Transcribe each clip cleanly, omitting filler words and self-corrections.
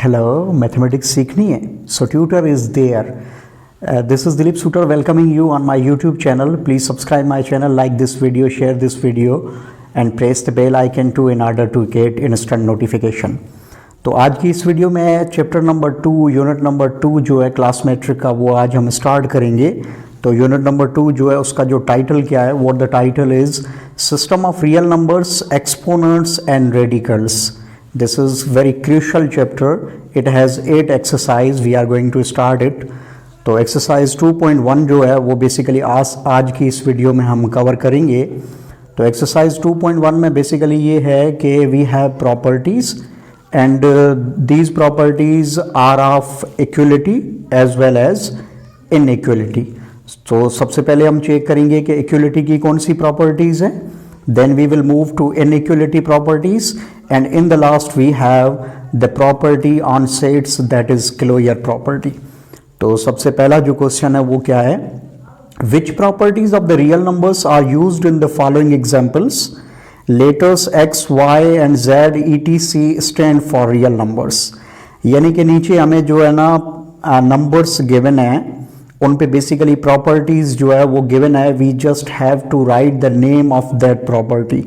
Hello, mathematics सीखनी है? So tutor is there. This is Dilip Sutar welcoming you on my YouTube channel. Please subscribe my channel, like this video, share this video and press the bell icon too in order to get instant notification. तो आज की इस video में chapter number 2 unit number 2 जो है class matric का वो आज हम स्टार्ट करेंगे। तो यूनिट नंबर 2 जो है उसका जो टाइटल क्या है, what the title is system of real numbers, exponents and radicals. This is very crucial chapter. It has 8 exercise. We are going to start it. तो एक्सरसाइज 2.1 जो है वो बेसिकली आज की इस वीडियो में हम कवर करेंगे। तो एक्सरसाइज 2.1 में बेसिकली ये है कि we have properties and these properties are of equality as well as inequality. तो सबसे पहले हम चेक करेंगे कि इक्वलिटी की कौन सी प्रॉपर्टीज है, then we will move to inequality properties, and in the last we have the property on sets, that is Closure property. तो सबसे पहला जो क्वेश्चन है वो क्या है, which properties of the real numbers are used in the following examples? Letters x, y and z etc stand for real numbers. यानी कि नीचे हमें जो है ना नंबर्स गिवन है उन पे बेसिकली प्रॉपर्टीज जो है वो गिवन है, we just have to write the name of that property.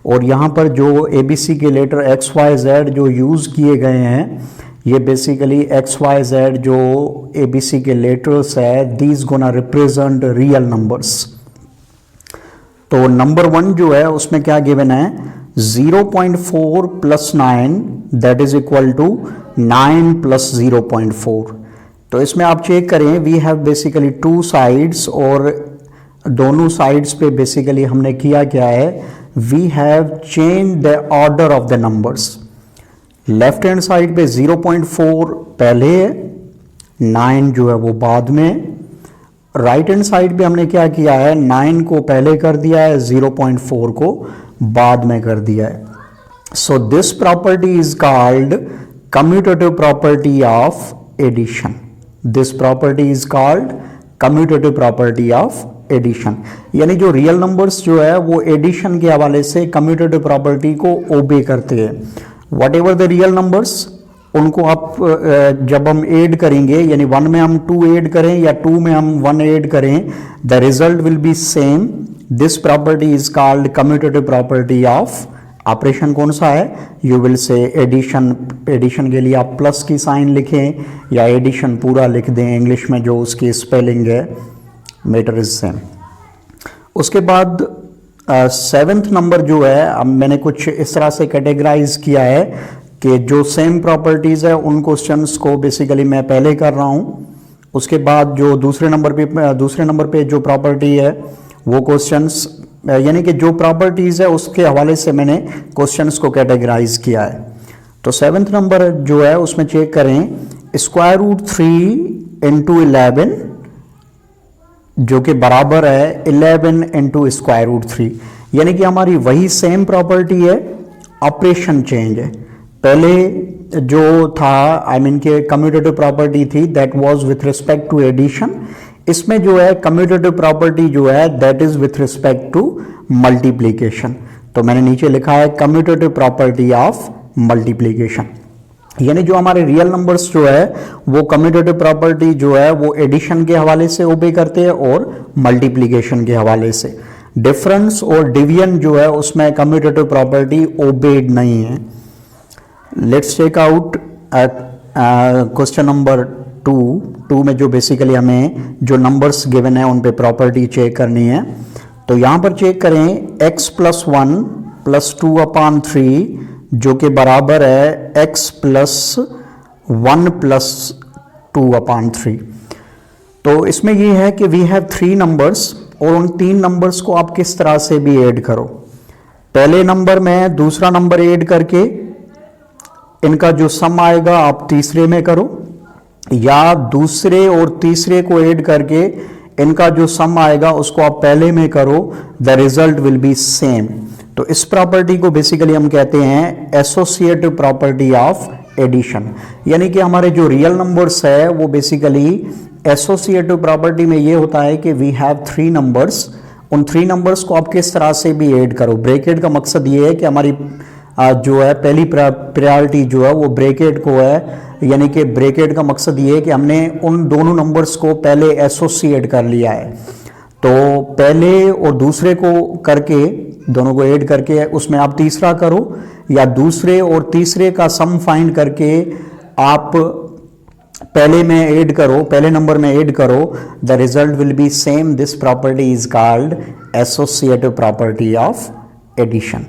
और यहाँ पर जो ABC के लेटर एक्स वाई जेड जो यूज़ किए गए हैं, ये बेसिकली एक्स वाई जेड जो ABC के लेटर्स है, these gonna represent real numbers. तो नंबर 1 जो है उसमें क्या गिवन है, 0.4 plus 9 that is equal to 9 plus 0.4। तो इसमें आप चेक करें, वी हैव बेसिकली 2 साइड्स और दोनों साइड्स पे बेसिकली हमने किया क्या है, we have change the order of the numbers. Left hand side पे 0.4 पहले है, 9 जो है वो बाद में। राइट हैंड साइड पे हमने क्या किया है, 9 को पहले कर दिया है, 0.4 को बाद में कर दिया है। So this property is called commutative property of addition. This property is called commutative property of addition. यानी जो रियल नंबर्स जो है वो एडिशन के हवाले से कम्यूटेटिव प्रॉपर्टी को ओबे करते हैं। What ever the real numbers, उनको आप जब हम ऐड करेंगे, यानी 1 में हम 2 ऐड करें या 2 में हम 1 ऐड करें, the result will be same. This property is called commutative property of operation. कौन सा है, you will say addition. Addition के लिए आप प्लस की साइन लिखें या एडिशन पूरा लिख दें, इंग्लिश में जो उसकी स्पेलिंग है, मैटर इज सेम। उसके बाद 7th नंबर जो है, अब मैंने कुछ इस तरह से कैटेगराइज किया है कि जो सेम प्रॉपर्टीज है उन क्वेश्चंस को बेसिकली मैं पहले कर रहा हूँ। उसके बाद जो दूसरे नंबर पे जो प्रॉपर्टी है वो क्वेश्चंस, यानी कि जो प्रॉपर्टीज है उसके हवाले से मैंने क्वेश्चंस को कैटेगराइज किया है। तो 7th नंबर जो है उसमें चेक करें, स्क्वायर रूट 3 इंटू 11 जो कि बराबर है 11 इंटू स्क्वायर रूट 3। यानी कि हमारी वही सेम प्रॉपर्टी है, ऑपरेशन चेंज है। पहले जो था आई मीन के कम्यूटेटिव प्रॉपर्टी थी that was with respect to addition, इसमें जो है कम्यूटेटिव प्रॉपर्टी जो है that is with respect to multiplication. तो मैंने नीचे लिखा है कम्यूटेटिव प्रॉपर्टी ऑफ मल्टीप्लीकेशन। यानी जो हमारे रियल नंबर्स जो है वो कम्यूटेटिव प्रॉपर्टी जो है वो एडिशन के हवाले से ओबे करते हैं और मल्टीप्लीकेशन के हवाले से। डिफरेंस और डिवीजन जो है उसमें कम्यूटेटिव प्रॉपर्टी ओबेड नहीं है। Let's check out question number 2 में जो बेसिकली हमें जो नंबर्स गिवन है उन पे प्रॉपर्टी चेक करनी है। तो यहां पर चेक करें, x प्लस 1 प्लस 2/3 जो कि बराबर है x प्लस 1 प्लस 2/3। तो इसमें ये है कि वी हैव 3 नंबर्स और उन 3 नंबर्स को आप किस तरह से भी ऐड करो। पहले नंबर में दूसरा नंबर ऐड करके इनका जो सम आएगा आप तीसरे में करो, या दूसरे और तीसरे को ऐड करके इनका जो सम आएगा उसको आप पहले में करो, the result will be same. तो इस प्रॉपर्टी को बेसिकली हम कहते हैं एसोसिएटिव प्रॉपर्टी ऑफ एडिशन। यानी कि हमारे जो रियल नंबर्स है वो बेसिकली एसोसिएटिव प्रॉपर्टी में ये होता है कि वी हैव 3 नंबर्स, उन 3 नंबर्स को आप किस तरह से भी ऐड करो। ब्रैकेट का मकसद ये है कि हमारी जो है पहली प्रायोरिटी जो है वो ब्रैकेट को है, यानी कि ब्रैकेट का मकसद ये है कि हमने उन दोनों नंबर्स को पहले एसोसिएट कर लिया है। तो पहले और दूसरे को करके, दोनों को ऐड करके उसमें आप तीसरा करो, या दूसरे और तीसरे का सम फाइंड करके आप पहले में ऐड करो, पहले नंबर में ऐड करो, the result will be same. This property is called associative property of addition.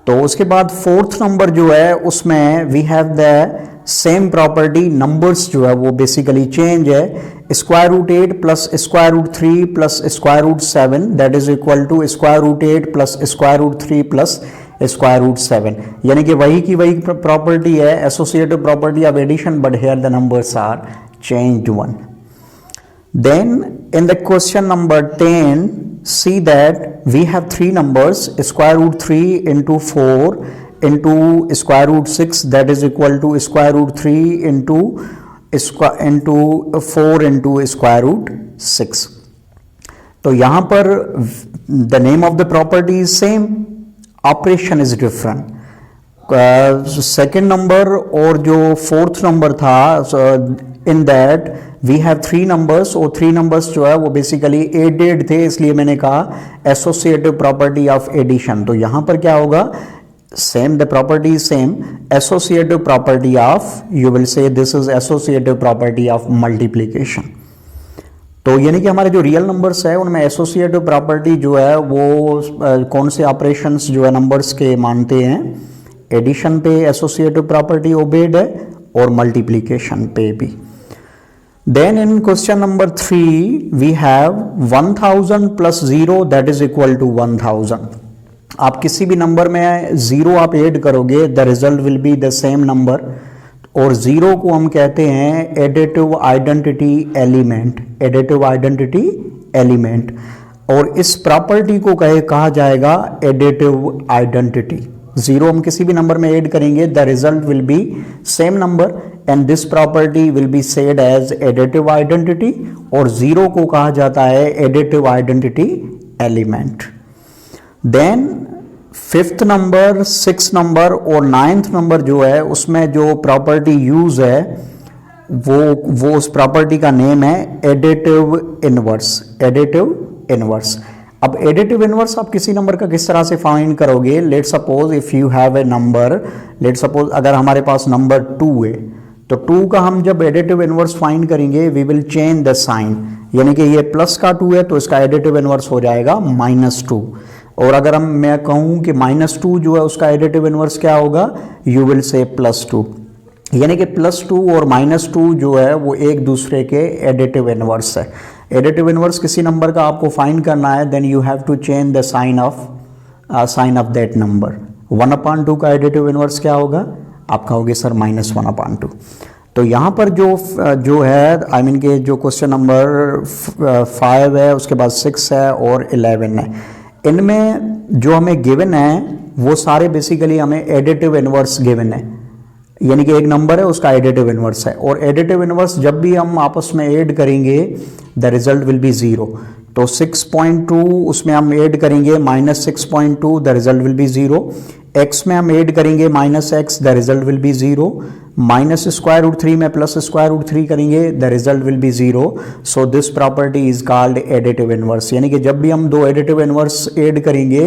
तो उसके बाद फोर्थ नंबर जो है उसमें we have the same property, numbers जो है वो बेसिकली चेंज है। Square root 8 plus square root 3 plus square root 7 that is equal to square root 8 plus square root 3 plus square root 7, यानी कि वही की वही प्रॉपर्टी है, associative property of addition, but here the numbers are changed one. Then in the question number 10, see that we have three numbers, square root 3 into 4 into square root 6 that is equal to square root 3 into 4 into square root 6. तो यहाँ पर the name of the property is same, operation is different. Second number और जो fourth number था, in that we have three numbers, और three numbers जो है वो बेसिकली एडेड थे, इसलिए मैंने कहा एसोसिएटिव प्रॉपर्टी ऑफ एडिशन। तो यहां पर क्या होगा, same, the property same, associative property of, you will से this is associative property of multiplication. तो यानी कि हमारे जो रियल नंबर्स है उनमें एसोसिएटिव प्रॉपर्टी जो है वो कौन से ऑपरेशंस जो है नंबर्स के मानते हैं, एडिशन पे एसोसिएटिव प्रॉपर्टी ओबेड है और मल्टीप्लिकेशन पे भी। Then in question number 3 we have 1000 plus 0 that is equal to 1000। आप किसी भी नंबर में 0 आप ऐड करोगे, the result will be the same number, और 0 को हम कहते हैं additive identity element, additive identity element, और इस प्रॉपर्टी को कहा जाएगा एडिटिव आइडेंटिटी। 0 हम किसी भी नंबर में ऐड करेंगे, the result will be same number, and this property will be said as additive identity, और 0 को कहा जाता है additive identity element. Then fifth number, six number और नाइन्थ नंबर जो है उसमें जो प्रॉपर्टी यूज है वो उस प्रॉपर्टी का नेम है एडिटिव इनवर्स, एडिटिव इनवर्स। अब एडिटिव इनवर्स आप किसी नंबर का किस तरह से फाइंड करोगे, let suppose if you have a number, let suppose अगर हमारे पास नंबर 2 है, तो 2 का हम जब एडिटिव इनवर्स फाइंड करेंगे we will change the sign, यानी कि ये प्लस का 2 है तो इसका एडिटिव इनवर्स हो जाएगा -2, और अगर मैं कहूं कि -2 जो है उसका एडिटिव इनवर्स क्या होगा, यू विल से +2, यानी कि +2 और -2 जो है वो एक दूसरे के एडिटिव इनवर्स है। एडिटिव इनवर्स किसी नंबर का आपको फाइंड करना है, then you have to change the sign of that number. 1/2 का एडिटिव इनवर्स क्या होगा, आप कहोगे सर -1/2। तो यहाँ पर जो है आई मीन के जो क्वेश्चन नंबर 5 है, उसके बाद 6 है और 11 है, इनमें जो हमें गिवन है वो सारे बेसिकली हमें एडिटिव इनवर्स गिवन है, यानी कि एक नंबर है उसका एडिटिव इनवर्स है, और एडिटिव इनवर्स जब भी हम आपस में ऐड करेंगे द रिजल्ट विल बी 0। तो 6.2 उसमें हम ऐड करेंगे -6.2 the result will B 0, x में हम ऐड करेंगे -x the result will B 0, -√3 में +√3 करेंगे the result will B 0। So this property is called additive inverse, यानी कि जब भी हम दो एडिटिव इनवर्स ऐड करेंगे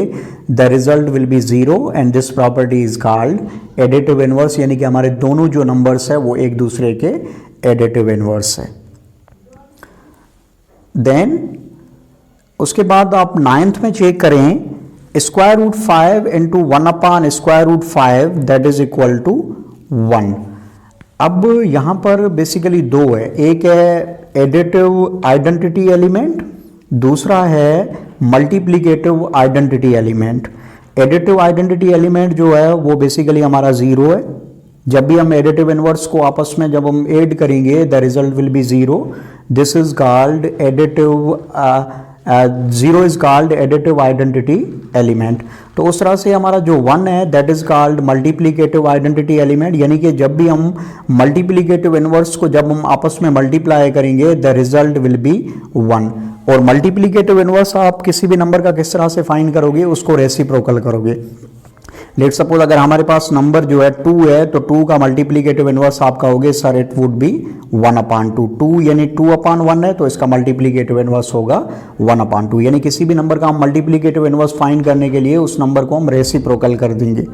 the result will B 0 and this property is called additive inverse, यानी कि हमारे दोनों जो नंबर्स है वो एक दूसरे के एडिटिव इनवर्स है। देन उसके बाद आप 9th में चेक करें, √5 into 1/√5 that is equal to 1। अब यहां पर बेसिकली दो है, एक है एडिटिव आइडेंटिटी एलिमेंट, दूसरा है multiplicative identity element. Additive identity element जो है वो बेसिकली हमारा 0 है, जब भी हम एडिटिव इनवर्स को आपस में जब हम ऐड करेंगे the result will B 0, this is called additive 0 is called additive identity element. तो उस तरह से हमारा जो 1 है that is called multiplicative identity element, यानी कि जब भी हम मल्टीप्लिकेटिव इनवर्स को जब हम आपस में मल्टीप्लाई करेंगे द रिजल्ट विल बी 1। और मल्टीप्लिकेटिव इनवर्स आप किसी भी नंबर का किस तरह से फाइंड करोगे, उसको रेसिप्रोकल करोगे। लेट्स सपोज अगर हमारे पास नंबर जो है 2 है तो 2 का मल्टीप्लीकेटिव इनवर्स आप कहोगे सर इट वुड बी 1/2। 2 यानी 2/1 है तो इसका मल्टीप्लीकेटिव इनवर्स होगा 1/2। यानी किसी भी नंबर का हम मल्टीप्लीकेटिव इनवर्स फाइंड करने के लिए उस नंबर को हम रेसिप्रोकल कर देंगे।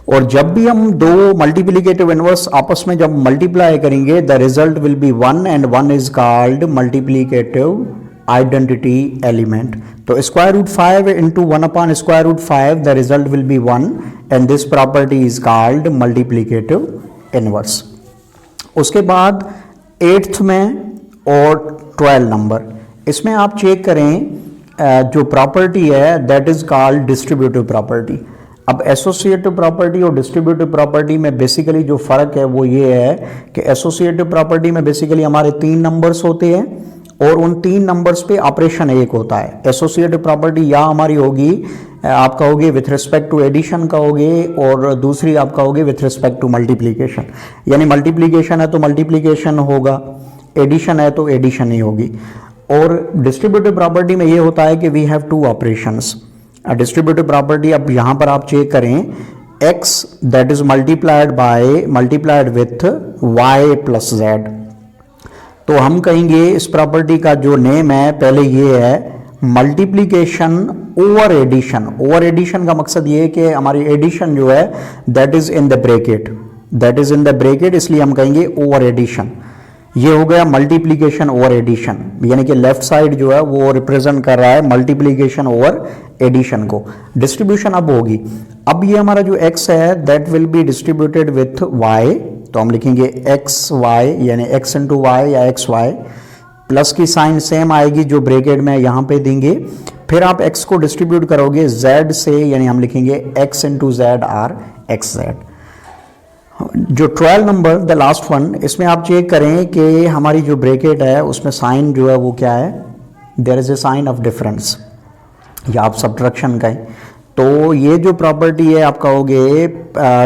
और जब भी हम दो मल्टीप्लीकेटिव इनवर्स आपस में जब मल्टीप्लाई करेंगे the result will be 1 and 1 is called multiplicative identity element. तो square root 5 into 1/√5 the result will be 1 and this property is called multiplicative inverse. उसके बाद 8th में और 12 नंबर, इसमें आप चेक करें जो प्रॉपर्टी है that is called distributive property. अब एसोसिएटिव प्रॉपर्टी और डिस्ट्रीब्यूटिव प्रॉपर्टी में बेसिकली जो फर्क है वो ये है कि एसोसिएटिव प्रॉपर्टी में बेसिकली हमारे 3 नंबर्स होते हैं और उन 3 नंबर्स पे ऑपरेशन एक होता है। एसोसिएटिव प्रॉपर्टी या हमारी होगी आप कहोगे विथ रिस्पेक्ट टू एडिशन कहोगे और दूसरी आप कहोगे विथ रिस्पेक्ट टू मल्टीप्लीकेशन। यानी मल्टीप्लीकेशन है तो मल्टीप्लीकेशन होगा, एडिशन है तो एडिशन ही होगी। और डिस्ट्रीब्यूटिव प्रॉपर्टी में ये होता है कि we have 2 operations. Distributive property अब यहां पर आप चेक करें x that is multiplied with y plus z। तो हम कहेंगे इस प्रॉपर्टी का जो नेम है पहले ये है multiplication over addition. Over addition का मकसद ये है कि हमारी एडिशन जो है that is in the bracket, इसलिए हम कहेंगे ओवर एडिशन। ये हो गया मल्टीप्लीकेशन ओवर एडिशन, यानी कि लेफ्ट साइड जो है वो रिप्रेजेंट कर रहा है मल्टीप्लीकेशन ओवर एडिशन को। डिस्ट्रीब्यूशन अब होगी, अब ये हमारा जो x है that will be distributed with y, तो हम लिखेंगे एक्स वाई यानी x इंटू वाई या एक्स वाई, प्लस की साइन सेम आएगी जो ब्रैकेट में यहाँ पे देंगे। फिर आप x को डिस्ट्रीब्यूट करोगे z से, यानी हम लिखेंगे x into Z or X Z. जो 12 नंबर द लास्ट वन, इसमें आप चेक करें कि हमारी जो ब्रैकेट है उसमें साइन जो है वो क्या है, there is a sign of difference या आप सब्ट्रैक्शन कहें। तो ये जो प्रॉपर्टी है आप कहोगे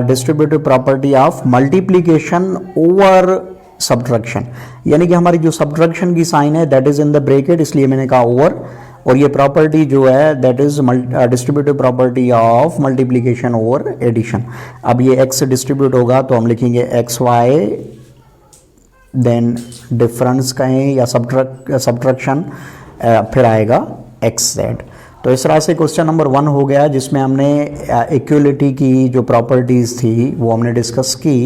distributive property of multiplication over subtraction, यानी कि हमारी जो सब्ट्रैक्शन की साइन है that is in the bracket, इसलिए मैंने कहा ओवर। और ये प्रॉपर्टी जो है that is distributive property of multiplication over addition. अब ये x डिस्ट्रीब्यूट होगा तो हम लिखेंगे एक्स वाई देन डिफरेंस कहें या सब्ट्रैक्शन फिर आएगा एक्स जेड। तो इस तरह से क्वेश्चन नंबर 1 हो गया जिसमें हमने इक्वलिटी की जो प्रॉपर्टीज थी वो हमने डिस्कस की।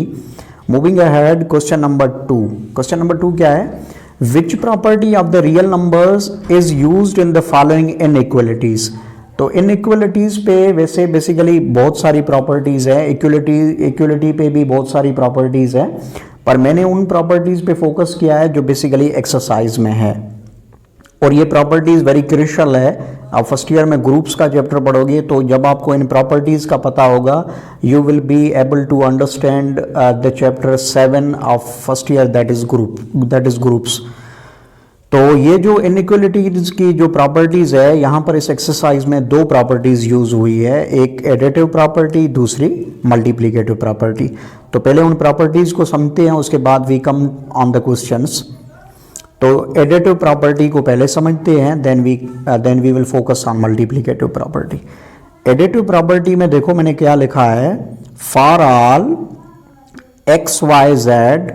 Moving ahead question number 2। Question number 2 क्या है, which property of the real numbers is used in the following inequalities. तो इनइक्वालिटीज पे वैसे बेसिकली बहुत सारी प्रॉपर्टीज है, इक्वलिटी पे भी बहुत सारी प्रॉपर्टीज है, पर मैंने उन प्रॉपर्टीज पे फोकस किया है जो बेसिकली एक्सरसाइज में है। और ये प्रॉपर्टीज वेरी क्रिशियल है। आप फर्स्ट ईयर में ग्रुप्स का चैप्टर पढ़ोगे तो जब आपको इन प्रॉपर्टीज का पता होगा you will be able to understand the chapter 7 of first year that is groups. तो ये जो इनइक्वालिटीज की जो प्रॉपर्टीज है यहाँ पर इस एक्सरसाइज में 2 प्रॉपर्टीज यूज हुई है, एक एडिटिव प्रॉपर्टी दूसरी मल्टीप्लीकेटिव प्रॉपर्टी। तो पहले उन प्रॉपर्टीज को समझते हैं उसके बाद we come on the questions. तो एडिटिव प्रॉपर्टी को पहले समझते हैं then we will focus on multiplicative property. Additive property में देखो मैंने क्या लिखा है, for all X Y Z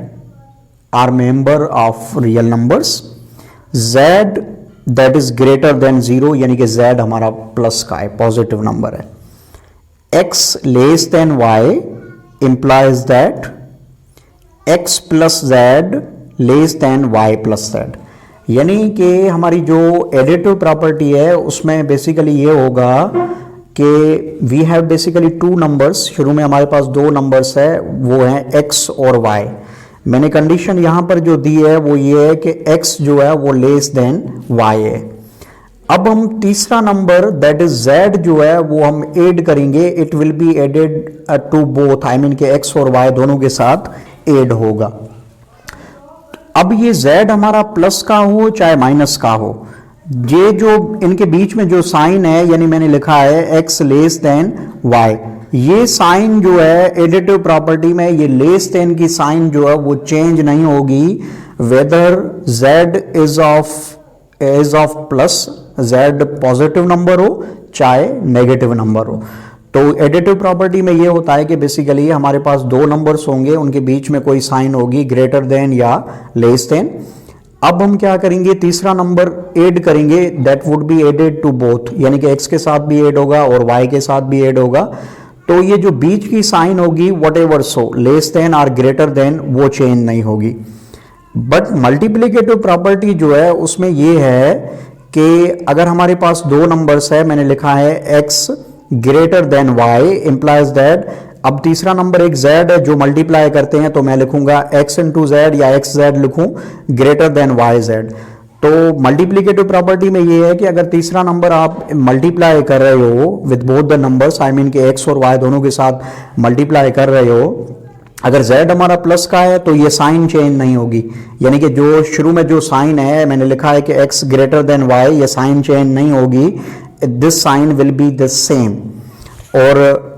are member of real numbers, Z that is greater than 0 यानी कि जेड हमारा प्लस का है, पॉजिटिव नंबर है, X less than Y implies that X plus Z less than Y plus Z. यानी कि हमारी जो एडिटिव प्रॉपर्टी है उसमें बेसिकली ये होगा कि वी हैव बेसिकली 2 नंबर्स, शुरू में हमारे पास 2 नंबर्स है वो हैं x और y। मैंने कंडीशन यहां पर जो दी है वो ये है कि x जो है वो लेस देन y है। अब हम तीसरा नंबर दैट इज z जो है वो हम ऐड करेंगे, it will be added to both, I mean के x और y दोनों के साथ ऐड होगा। अब ये z हमारा प्लस का हो चाहे माइनस का हो, ये जो इनके बीच में जो साइन है यानी मैंने लिखा है x लेस देन y, ये साइन जो है एडिटिव प्रॉपर्टी में ये लेस देन की साइन जो है वो चेंज नहीं होगी whether z is of plus, z positive number हो चाहे नेगेटिव नंबर हो। तो एडिटिव प्रॉपर्टी में ये होता है कि बेसिकली हमारे पास दो नंबर्स होंगे, उनके बीच में कोई साइन होगी ग्रेटर देन या लेस देन। अब हम क्या करेंगे, तीसरा नंबर ऐड करेंगे, that would be added to both, यानी कि x के साथ भी ऐड होगा और y के साथ भी ऐड होगा। तो ये जो बीच की साइन होगी what ever so less than और ग्रेटर देन वो चेंज नहीं होगी। बट मल्टीप्लिकेटिव प्रॉपर्टी जो है उसमें ये है कि अगर हमारे पास दो नंबर्स है, मैंने लिखा है x greater than y implies that, अब तीसरा नंबर एक z है जो मल्टीप्लाई करते हैं, तो मैं लिखूंगा x इंटू जेड या x z लिखूं ग्रेटर देन y z। तो मल्टीप्लिकेटिव प्रॉपर्टी में ये है कि अगर तीसरा नंबर आप मल्टीप्लाई कर रहे हो with both the numbers, I mean कि x और y दोनों के साथ मल्टीप्लाई कर रहे हो, अगर z हमारा प्लस का है तो ये साइन चेंज नहीं होगी, यानी कि जो शुरू में जो साइन है मैंने लिखा है कि x ग्रेटर देन y, ये साइन चेंज नहीं होगी, this sign will be the same. और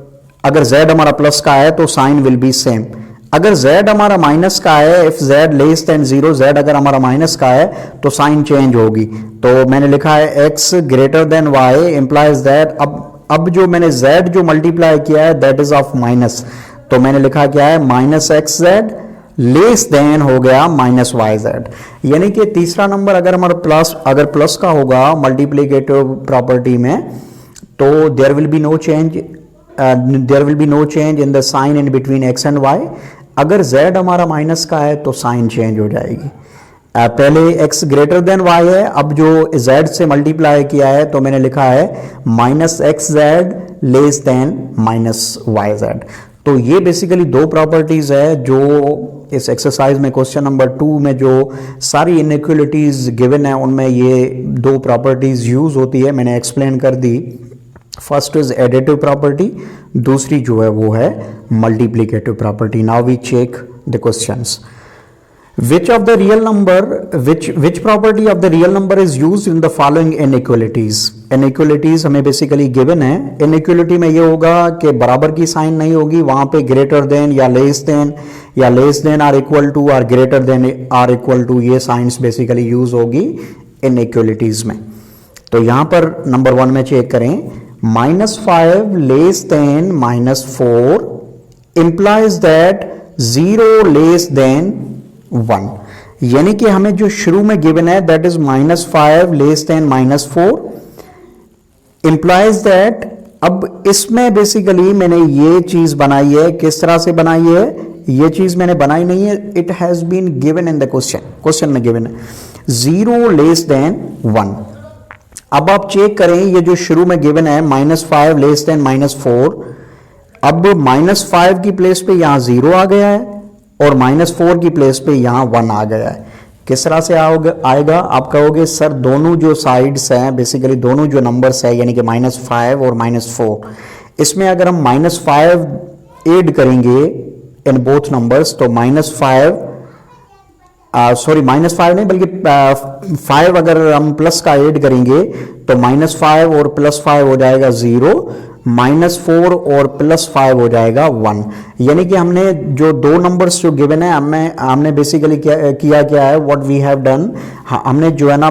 अगर z हमारा प्लस का है तो साइन विल बी सेम। अगर z हमारा माइनस का है, if z less than 0, z अगर हमारा माइनस का है तो साइन चेंज होगी। तो मैंने लिखा है x greater than y implies that, अब जो मैंने z जो मल्टीप्लाई किया है दैट इज ऑफ माइनस, तो मैंने लिखा क्या है minus x z less then हो गया माइनस वाई जेड। यानी कि तीसरा नंबर अगर हमारा प्लस का होगा मल्टीप्लिकेटिव प्रॉपर्टी में, तो there will be no change in the sign in between x and y. अगर z हमारा माइनस का है तो साइन चेंज हो जाएगी। पहले x ग्रेटर देन y है, अब जो z से मल्टीप्लाई किया है तो मैंने लिखा है minus x z less than minus y z. तो ये बेसिकली दो प्रॉपर्टीज है जो इस एक्सरसाइज में क्वेश्चन नंबर 2 में जो सारी इनइक्वालिटीज गिवन है उनमें ये दो प्रॉपर्टीज यूज होती है, मैंने एक्सप्लेन कर दी। फर्स्ट इज एडिटिव प्रॉपर्टी, दूसरी जो है वो है multiplicative property. Now we check the questions. Which property of the real number is used in the following inequalities? Inequalities हमें बेसिकली गिवन है। इनइक्वालिटी में ये होगा कि बराबर की साइन नहीं होगी, वहां पे ग्रेटर देन या less than or equal to और greater than or equal to, ये साइंस बेसिकली यूज होगी इनइक्वालिटीज में। तो यहां पर नंबर 1 में चेक करें, -5 less than -4 implies that 0 less than 1, यानी कि हमें जो शुरू में गिवन है that is -5 less than -4 implies that. अब इसमें बेसिकली मैंने ये चीज बनाई है, किस तरह से बनाई है, ये चीज मैंने बनाई नहीं है, it has been given in the question में गिवन है 0 लेस देन 1। अब आप चेक करें, ये जो शुरू में गिवन है -5 लेस देन -4, अब -5 की प्लेस पे यहां 0 आ गया है और -4 की प्लेस पे यहां 1 आ गया है। किस तरह से आएगा, आप कहोगे सर दोनों जो साइड्स हैं बेसिकली दोनों जो नंबर्स है यानी कि -5 और -4, इसमें अगर हम -5 ऐड करेंगे इन बोथ नंबर्स तो -5 नहीं बल्कि 5 अगर हम प्लस का ऐड करेंगे तो -5 और +5 हो जाएगा 0, -4 और +5 हो जाएगा 1। यानी कि हमने जो दो नंबर्स जो गिवन है हमने बेसिकली किया क्या है, व्हाट वी हैव डन, हमने जो है ना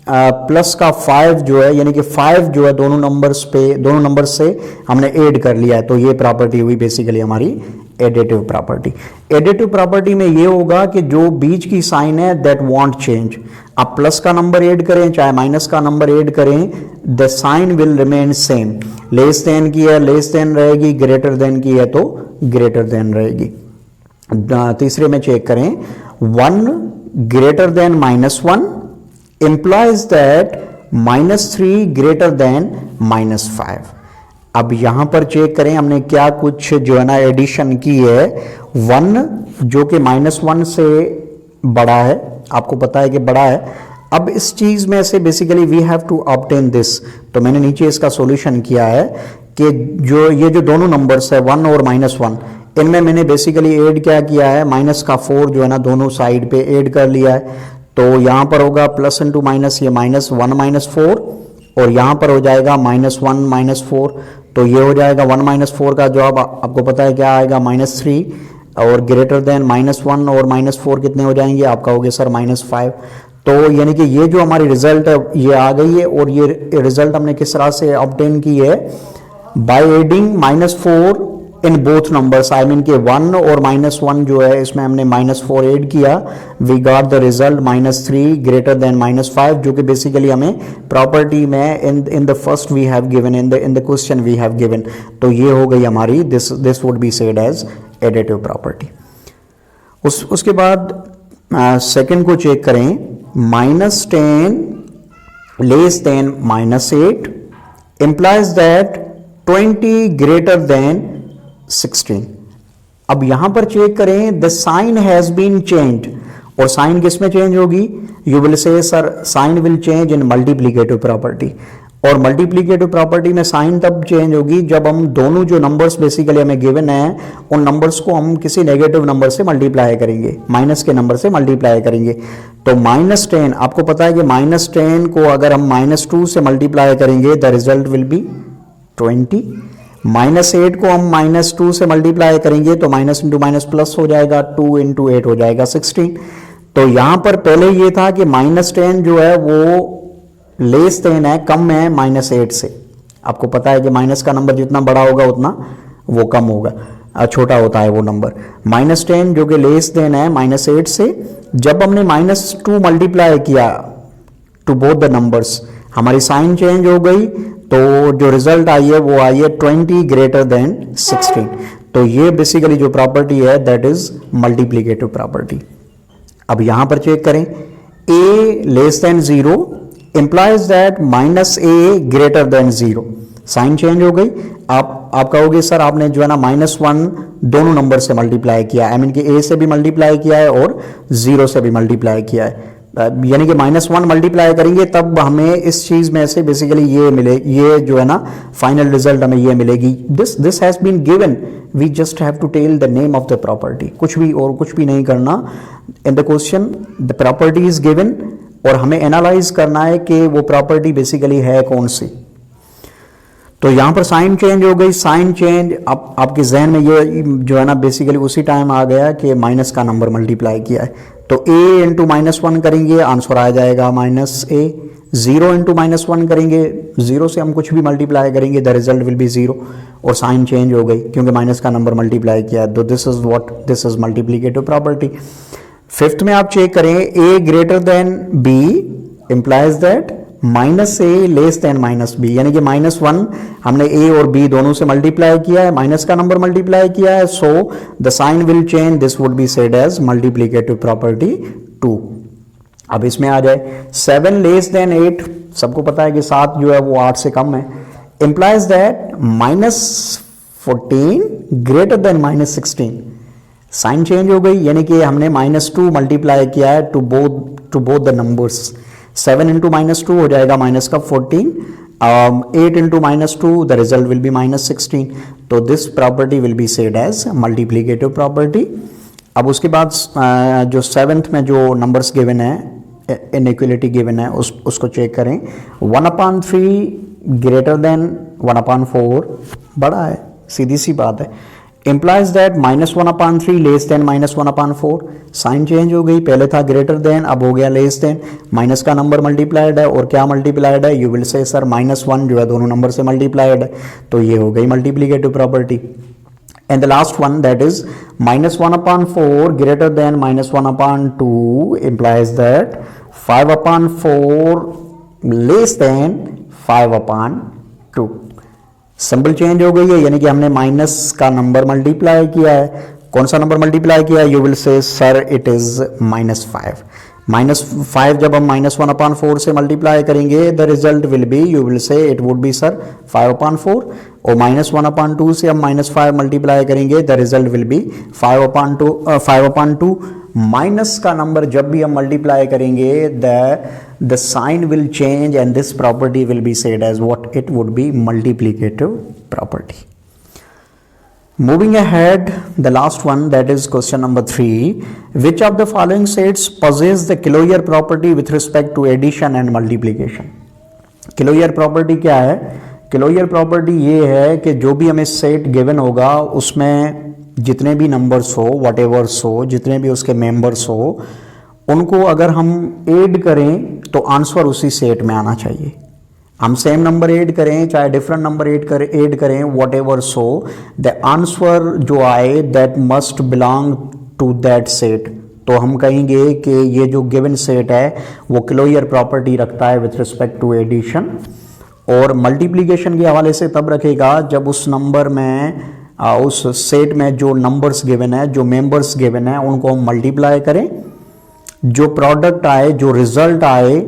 प्लस का 5 जो है यानी कि 5 जो है दोनों नंबर से हमने ऐड कर लिया है। तो ये प्रॉपर्टी हुई बेसिकली हमारी एडिटिव प्रॉपर्टी। एडिटिव प्रॉपर्टी में ये होगा कि जो बीच की साइन है दैट वॉन्ट चेंज, आप प्लस का नंबर ऐड करें चाहे माइनस का नंबर ऐड करें, the sign will remain same. Less than की है लेस देन रहेगी, ग्रेटर देन की है तो ग्रेटर देन रहेगी। तीसरे में चेक करें, 1 greater than -1 implies that -3 greater than -5। अब यहां पर चेक करें हमने क्या कुछ जो है ना एडिशन की है, 1 जो कि -1 से बड़ा है, आपको पता है कि बड़ा है। अब इस चीज में से basically we have to obtain this, तो मैंने नीचे इसका सॉल्यूशन किया है कि ये जो दोनों नंबर्स है 1 और -1, इनमें मैंने बेसिकली ऐड क्या किया है, माइनस का 4 जो है ना दोनों साइड पे ऐड कर लिया है। तो यहां पर होगा प्लस इंटू माइनस, ये -1 -4 और यहां पर हो जाएगा -1 -4, तो ये हो जाएगा 1 -4 का जवाब आपको पता है क्या आएगा -3 और ग्रेटर देन -1 और -4 कितने हो जाएंगे, आप कहोगे सर -5। तो यानी कि ये जो हमारी रिजल्ट है ये आ गई है और ये रिजल्ट हमने किस तरह से ऑब्टेन की है, by adding -4 in both numbers, I mean के 1 और -1 जो है इसमें हमने -4 ऐड किया, we got the result -3 greater than -5, जो कि बेसिकली हमें प्रॉपर्टी में in the first we have given, in the question we have given. तो ये हो गई हमारी, this would be said as additive property. उसके बाद सेकंड को चेक करें, -10 less than -8 implies that 20 greater than 16। अब यहां पर चेक करें, the sign has been changed, और साइन किस में चेंज होगी, you will say sir sign will change in multiplicative property, और मल्टीप्लीकेटिव प्रॉपर्टी में साइन तब चेंज होगी जब हम दोनों जो नंबर्स बेसिकली हमें गिवन है उन नंबर्स को हम किसी नेगेटिव नंबर से मल्टीप्लाई करेंगे, माइनस के नंबर से मल्टीप्लाई करेंगे। तो -10 आपको पता है कि -10 को अगर हम -2 से मल्टीप्लाई करेंगे द रिजल्ट विल बी 20। -8 को हम -2 से मल्टीप्लाई करेंगे तो माइनस इंटू माइनस प्लस हो जाएगा, 2 इंटू 8 हो जाएगा 16। तो यहां पर पहले ये था कि -10 जो है वो लेस देन है, कम है -8 से। आपको पता है कि माइनस का नंबर जितना बड़ा होगा उतना वो कम होगा, छोटा होता है वो नंबर। -10 जो कि लेस देन है -8 से, जब हमने -2 मल्टीप्लाई किया टू बोथ द नंबर्स, हमारी साइन चेंज हो गई, तो जो रिजल्ट आई है वो आई है 20 ग्रेटर देन 16। तो ये बेसिकली जो प्रॉपर्टी है दैट इज मल्टीप्लीकेटिव प्रॉपर्टी। अब यहां पर चेक करें, a less than 0 implies that -a greater than 0। Sign change हो गई। आप कहोगे सर आपने जो है ना -1 दोनों नंबर से मल्टीप्लाई किया, आई मीन कि a से भी मल्टीप्लाई किया है और 0 से भी मल्टीप्लाई किया है, यानी कि -1 मल्टीप्लाई करेंगे तब हमें इस चीज में से बेसिकली ये मिले, ये जो है ना फाइनल रिजल्ट हमें ये मिलेगी। This has been given, we just have to tell the name of the property, कुछ भी और कुछ भी नहीं करना। In the question the property is given और हमें एनालाइज करना है कि वो प्रॉपर्टी बेसिकली है कौन सी। तो यहां पर साइन चेंज हो गई, साइन चेंज आपके जहन में ये जो है ना बेसिकली उसी टाइम आ गया कि माइनस का नंबर मल्टीप्लाई किया है, तो a इंटू -1 करेंगे आंसर आ जाएगा -a। 0 इंटू -1 करेंगे, 0 से हम कुछ भी मल्टीप्लाई करेंगे द रिजल्ट विल बी 0, और साइन चेंज हो गई क्योंकि माइनस का नंबर मल्टीप्लाई किया है। तो this is multiplicative property. Fifth में आप चेक करें, a greater then b implies that -a less then -b, यानी कि -1 हमने a और b दोनों से मल्टीप्लाई किया है, माइनस का नंबर मल्टीप्लाई किया है, so the sign will change, this would be said as multiplicative property 2। अब इसमें आ जाए 7 लेस देन 8, सबको पता है कि 7 जो है वो 8 से कम है, implies that -14 greater than -16। Sign change हो गई, यानी कि हमने -2 मल्टीप्लाई किया है to both the numbers. 7 into -2 हो जाएगा माइनस का 14, 8 इंटू -2 द रिजल्ट विल बी -16। तो this property will be said as multiplicative property. अब उसके बाद जो 7th में जो नंबर्स गिवन है, इनइक्वलिटी गिवन है, उसको चेक करें। 1/3 ग्रेटर देन 1/4, बड़ा है, सीधी सी बात है। implies that -1/3 less than -1/4। Sign change हो गई, पहले था ग्रेटर देन, अब हो गया लेस देन, माइनस का नंबर मल्टीप्लाइड है और क्या मल्टीप्लाइड है, यू विल से सर -1 जो है दोनों नंबर से मल्टीप्लाइड है, तो ये हो गई multiplicative property. And the last one that is -1/4 greater than -1/2 implies that 5/4 less than 5/2। Symbol change हो गई है, यानी कि हमने माइनस का नंबर मल्टीप्लाई किया है। कौन सा नंबर मल्टीप्लाई किया है, you will say sir it is -5। -5 जब हम -1/4 से मल्टीप्लाई करेंगे the result will B, you will से इट वुड बी सर 5/4, और -1/2 से हम -5 मल्टीप्लाई करेंगे the result will B 5/2। Minus का नंबर जब भी हम मल्टीप्लाई करेंगे the sign will change and this property will be said as what it would be, multiplicative property. Moving ahead, the last one, that is question number 3. Which of the following sets possess the Killoyer property with respect to addition and multiplication? Killoyer property क्या है? Killoyer property ये है कि जो भी हमें set given होगा उसमें जितने भी नंबर्स हो, वट एवर्स हो, जितने भी उसके मेंबर्स हो, उनको अगर हम ऐड करें तो आंसर उसी सेट में आना चाहिए। हम सेम नंबर ऐड करें चाहे डिफरेंट नंबर ऐड करें whatever, so the answer जो आए that must belong to that set. तो हम कहेंगे कि ये जो गिवन सेट है वो क्लोजर प्रॉपर्टी रखता है विथ रिस्पेक्ट टू एडिशन, और मल्टीप्लिकेशन के हवाले से तब रखेगा जब उस नंबर में उस सेट में जो नंबर्स गिवन है, जो मेंबर्स गिवन है, उनको हम मल्टीप्लाई करें, जो प्रोडक्ट आए, जो रिजल्ट आए,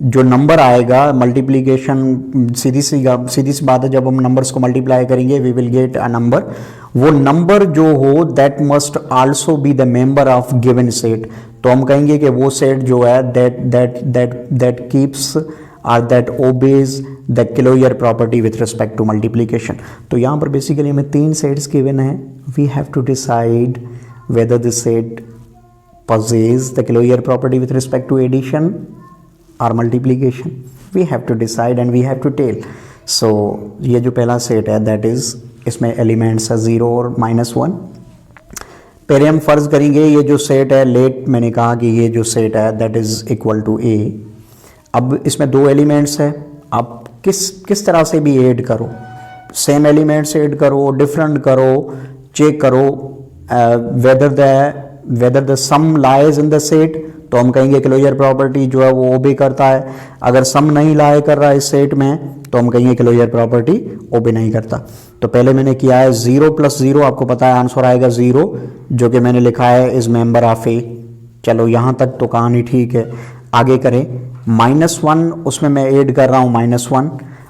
जो नंबर आएगा, मल्टीप्लिकेशन सीधी सी बात है, जब हम नंबर्स को मल्टीप्लाई करेंगे we will get a number. वो नंबर जो हो that must also be the member of given set. तो हम कहेंगे कि वो सेट जो है दैट कीप्स और that obeys the closure property with respect to multiplication. तो यहाँ पर बेसिकली हमें 3 सेट्स गिवन है, we have to decide whether this set possess the closure property with respect to addition or multiplication. We have to decide and we have to tell. So ये जो पहला set है that is, इसमें elements है 0 और -1। पहले हम फर्ज करेंगे ये जो सेट है, लेट मैंने कहा कि ये जो सेट है दैट इज इक्वल टू ए। अब इसमें 2 एलिमेंट्स है, आप किस तरह से भी ऐड करो, सेम एलिमेंट्स ऐड करो, डिफरेंट करो, चेक करो whether the sum lies in the set, तो हम कहेंगे क्लोजर प्रॉपर्टी जो है वो ओबे करता है। अगर सम नहीं लाए कर रहा है इस सेट में तो हम कहेंगे क्लोजर प्रॉपर्टी ओबे नहीं करता। तो पहले मैंने किया है 0 + 0, आपको पता है आंसर आएगा 0, जो कि मैंने लिखा है इज मेंबर ऑफ ए। चलो यहाँ तक तो कहानी ठीक है, आगे करें। -1 उसमें मैं ऐड कर रहा हूँ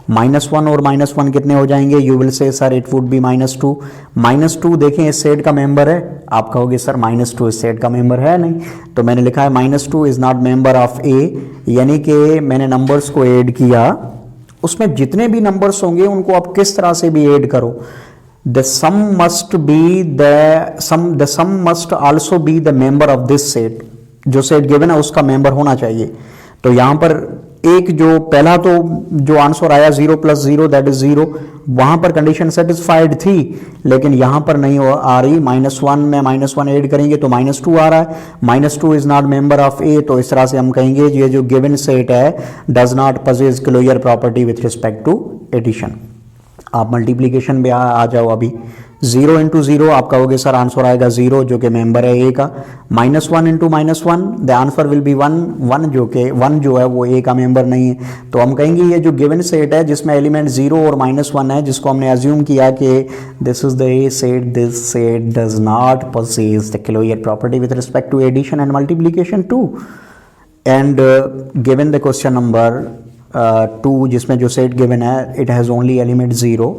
-1 और -1 कितने हो जाएंगे, you will say sir it would be -2। -2 देखें इस सेट का मेंबर है, आप कहोगे सर -2 इस सेट का मेंबर है नहीं, तो मैंने लिखा है -2 इज नॉट मेंबर ऑफ ए, यानी कि मैंने नंबर्स को ऐड किया, उसमें जितने भी नंबर्स होंगे उनको आप किस तरह से भी ऐड करो, the sum must also be the member of this set. जो सेट गिवन है उसका मेंबर होना चाहिए। तो यहां पर एक जो पहला तो जो आंसर आया 0 + 0 दैट इज 0, वहां पर कंडीशन सेटिस्फाइड थी, लेकिन यहां पर नहीं आ रही। -1 में -1 ऐड करेंगे तो -2 आ रहा है, -2 is not member of A. तो इस तरह से हम कहेंगे ये जो गिवन सेट है does not possess closure property with respect to addition. आप मल्टीप्लीकेशन में आ जाओ अभी, 0 × 0 आप कहोगे सर आंसर आएगा 0 जो कि मेंबर है ए का। -1 × -1 द आंसर विल बी 1 जो कि 1 जो है वो ए का मेंबर नहीं है। तो हम कहेंगे ये जो गिवन सेट है जिसमें एलिमेंट 0 और -1 है, जिसको हमने अज्यूम किया कि this is the A set, this set does not possess the closure property with respect to addition and multiplication too. And given the question number 2 जिसमें जो सेट गिवन है इट हैज़ ओनली एलिमेंट 0,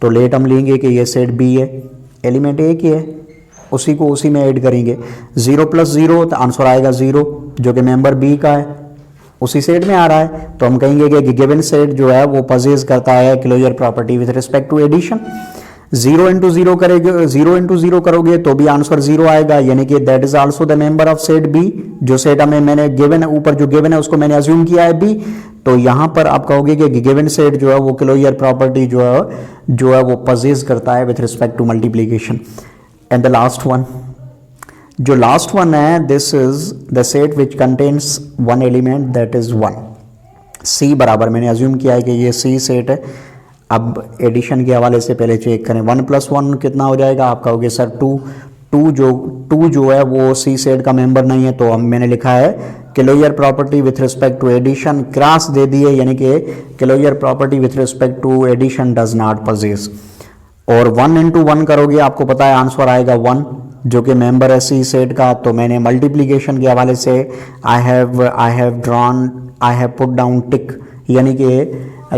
तो let हम लेंगे कि ये set B है, element A की है, उसी को उसी में ऐड करेंगे। 0 + 0 तो आंसर आएगा 0 जो कि मेंबर बी का है, उसी सेट में आ रहा है। तो हम कहेंगे कि गिवन सेट जो है वो possess करता है closure property with respect to addition. 0 × 0 करोगे तो भी आंसर 0 आएगा, यानी कि that is also the member of set B. जो सेट हमें मैंने गिवन है, ऊपर जो गिवन है उसको मैंने अज्यूम किया है बी, तो यहां पर आप कहोगे कि गिवन सेट जो है वो क्लोजर प्रॉपर्टी जो है वो possess करता है with respect to multiplication. And the last one, जो लास्ट वन है this is the set which contains 1 element that is 1। C बराबर मैंने अज्यूम किया है कि ये सी सेट है। अब एडिशन के हवाले से पहले चेक करें, 1 + 1 कितना हो जाएगा, आप कहोगे सर 2 जो है वो सी सेट का मेंबर नहीं है, तो हम मैंने लिखा है closure property with respect to addition, cross दे दिए, यानी कि closure property with respect to addition does not possess। और 1 × 1 करोगे आपको पता है आंसर आएगा 1 जो कि मेंबर है सी सेट का। तो मैंने मल्टीप्लीकेशन के हवाले से आई हैव पुट डाउन टिक, यानी कि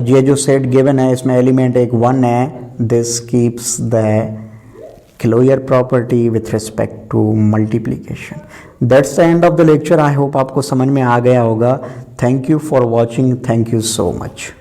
ये जो सेट गिवन है इसमें एलिमेंट एक 1 है, this keeps the closure property with respect to multiplication. That's the end of the lecture. I hope आपको समझ में आ गया होगा। Thank you for watching, thank you so much.